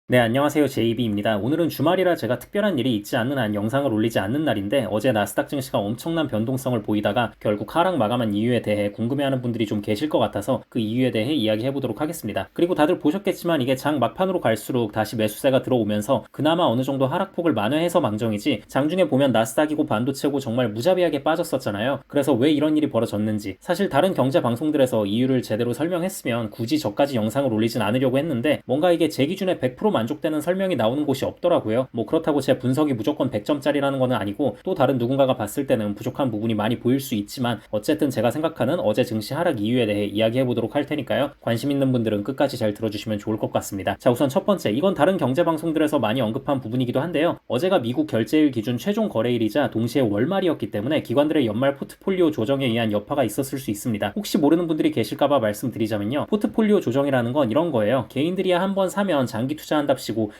네, 안녕하세요. 제이비입니다. 오늘은 주말이라 제가 특별한 일이 있지 않는 한 영상을 올리지 않는 날인데 어제 나스닥 증시가 엄청난 변동성을 보이다가 결국 하락 마감한 이유에 대해 궁금해하는 분들이 좀 계실 것 같아서 그 이유에 대해 이야기해 보도록 하겠습니다. 그리고 다들 보셨겠지만 이게 장 막판으로 갈수록 다시 매수세가 들어오면서 그나마 어느 정도 하락폭을 만회해서 망정이지 장중에 보면 나스닥이고 반도체고 정말 무자비하게 빠졌었잖아요. 그래서 왜 이런 일이 벌어졌는지 사실 다른 경제 방송들에서 이유를 제대로 설명했으면 굳이 저까지 영상을 올리진 않으려고 했는데 뭔가 이게 제 기준에 100% 만족되는 설명이 나오는 곳이 없더라고요. 뭐 그렇다고 제 분석이 무조건 100점짜리라는 거는 아니고 또 다른 누군가가 봤을 때는 부족한 부분이 많이 보일 수 있지만 어쨌든 제가 생각하는 어제 증시 하락 이유에 대해 이야기해 보도록 할 테니까요. 관심 있는 분들은 끝까지 잘 들어주시면 좋을 것 같습니다. 자, 우선 첫 번째, 이건 다른 경제 방송들에서 많이 언급한 부분이기도 한데요. 어제가 미국 결제일 기준 최종 거래일이자 동시에 월말이었기 때문에 기관들의 연말 포트폴리오 조정에 의한 여파가 있었을 수 있습니다. 혹시 모르는 분들이 계실까봐 말씀드리자면요. 포트폴리오 조정이라는 건 이런 거예요. 개인들이야 한번 사면 장기 투자한답시고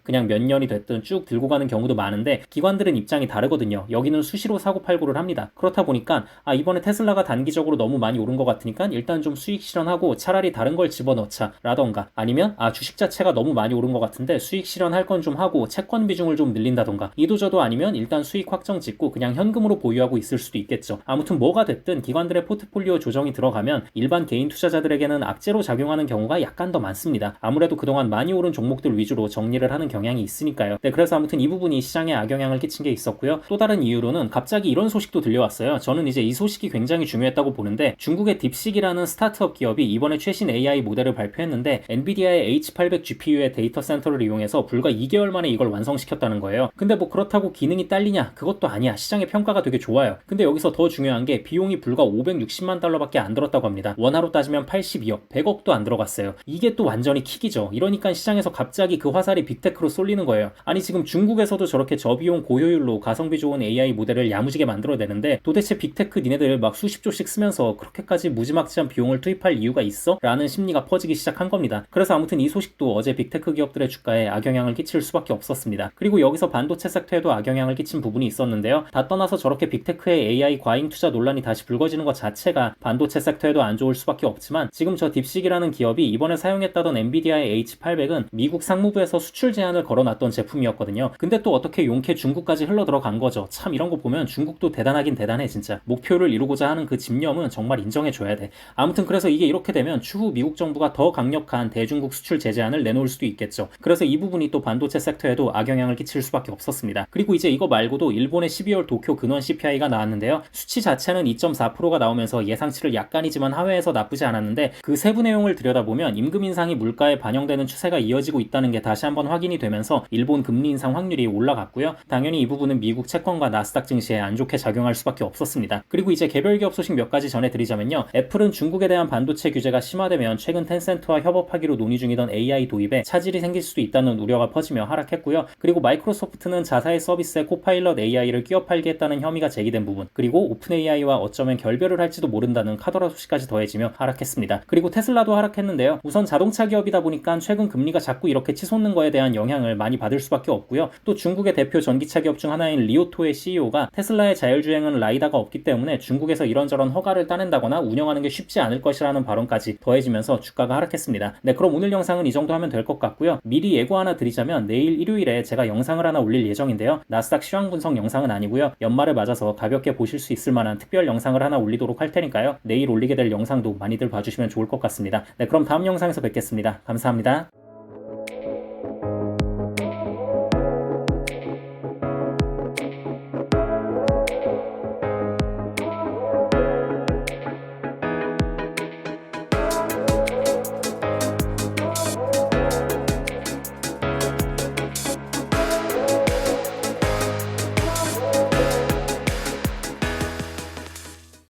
그냥 몇 년이 됐든 쭉 들고 가는 경우도 많은데 기관들은 입장이 다르거든요. 여기는 수시로 사고 팔고를 합니다. 그렇다 보니까 이번에 테슬라가 단기적으로 너무 많이 오른 것 같으니까 일단 좀 수익 실현하고 차라리 다른 걸 집어넣자 라던가 아니면 주식 자체가 너무 많이 오른 것 같은데 수익 실현할 건 좀 하고 채권 비중을 좀 늘린다던가 이도저도 아니면 일단 수익 확정 짓고 그냥 현금으로 보유하고 있을 수도 있겠죠. 아무튼 뭐가 됐든 기관들의 포트폴리오 조정이 들어가면 일반 개인 투자자들에게는 악재로 작용하는 경우가 약간 더 많습니다. 아무래도 그동안 많이 오른 종목들 위주로 정리를 하는 경향이 있으니까요. 네, 그래서 아무튼 이 부분이 시장에 악영향을 끼친 게 있었고요. 또 다른 이유로는 갑자기 이런 소식도 들려왔어요. 저는 이제 이 소식이 굉장히 중요했다고 보는데 중국의 딥식이라는 스타트업 기업이 이번에 최신 AI 모델을 발표했는데 엔비디아의 H800 GPU의 데이터 센터를 이용해서 불과 2개월 만에 이걸 완성시켰다는 거예요. 근데 뭐 그렇다고 기능이 딸리냐? 그것도 아니야. 시장의 평가가 되게 좋아요. 근데 여기서 더 중요한 게 비용이 불과 560만 달러밖에 안 들었다고 합니다. 원화로 따지면 82억, 100억도 안 들어갔어요. 이게 또 완전히 킥이죠. 이러니까 시장에서 갑자기 그 화살이 빅테크로 쏠리는 거예요. 아니 지금 중국에서도 저렇게 저비용 고효율로 가성비 좋은 AI 모델을 야무지게 만들어내는데 도대체 빅테크 니네들 막 수십조씩 쓰면서 그렇게까지 무지막지한 비용을 투입할 이유가 있어? 라는 심리가 퍼지기 시작한 겁니다. 그래서 아무튼 이 소식도 어제 빅테크 기업들의 주가에 악영향을 끼칠 수밖에 없었습니다. 그리고 여기서 반도체 섹터에도 악영향을 끼친 부분이 있었는데요. 다 떠나서 저렇게 빅테크의 AI 과잉 투자 논란이 다시 불거지는 것 자체가 반도체 섹터에도 안 좋을 수밖에 없지만 지금 저 딥식이라는 기업이 이번에 사용했다던 엔비디아의 H800은 미국 상무부에서 수출 제한을 걸어놨던 제품이었거든요. 근데 또 어떻게 용케 중국까지 흘러 들어간 거죠. 참 이런 거 보면 중국도 대단하긴 대단해 진짜. 목표를 이루고자 하는 그 집념은 정말 인정해줘야 돼. 아무튼 그래서 이게 이렇게 되면 추후 미국 정부가 더 강력한 대중국 수출 제재안을 내놓을 수도 있겠죠. 그래서 이 부분이 또 반도체 섹터에도 악영향을 끼칠 수밖에 없었습니다. 그리고 이제 이거 말고도 일본의 12월 도쿄 근원 CPI가 나왔는데요. 수치 자체는 2.4%가 나오면서 예상치를 약간이지만 하회해서 나쁘지 않았는데 그 세부 내용을 들여다보면 임금 인상이 물가에 반영되는 추세가 이어지고 있다는 게 다시 한번 확인이 되면서 일본 금리 인상 확률이 올라갔고요. 당연히 이 부분은 미국 채권과 나스닥 증시에 안 좋게 작용할 수밖에 없었습니다. 그리고 이제 개별 기업 소식 몇 가지 전해드리자면요. 애플은 중국에 대한 반도체 규제가 심화되면 최근 텐센트와 협업하기로 논의 중이던 AI 도입에 차질이 생길 수도 있다는 우려가 퍼지며 하락했고요. 그리고 마이크로소프트는 자사의 서비스에 코파일럿 AI를 끼워 팔겠다는 혐의가 제기된 부분, 그리고 오픈 AI와 어쩌면 결별을 할지도 모른다는 카더라 소식까지 더해지며 하락했습니다. 그리고 테슬라도 하락했는데요. 우선 자동차 기업이다 보니까 최근 금리가 자꾸 이렇게 치솟는 거에 대한 영향을 많이 받을 수밖에 없고요. 또 중국의 대표 전기차 기업 중 하나인 리오토의 CEO가 테슬라의 자율주행은 라이다가 없기 때문에 중국에서 이런저런 허가를 따낸다거나 운영하는 게 쉽지 않을 것이라는 발언까지 더해지면서 주가가 하락했습니다. 네, 그럼 오늘 영상은 이 정도 하면 될 것 같고요. 미리 예고 하나 드리자면 내일 일요일에 제가 영상을 하나 올릴 예정인데요. 나스닥 시황 분석 영상은 아니고요. 연말을 맞아서 가볍게 보실 수 있을 만한 특별 영상을 하나 올리도록 할 테니까요. 내일 올리게 될 영상도 많이들 봐주시면 좋을 것 같습니다. 네, 그럼 다음 영상에서 뵙겠습니다. 감사합니다.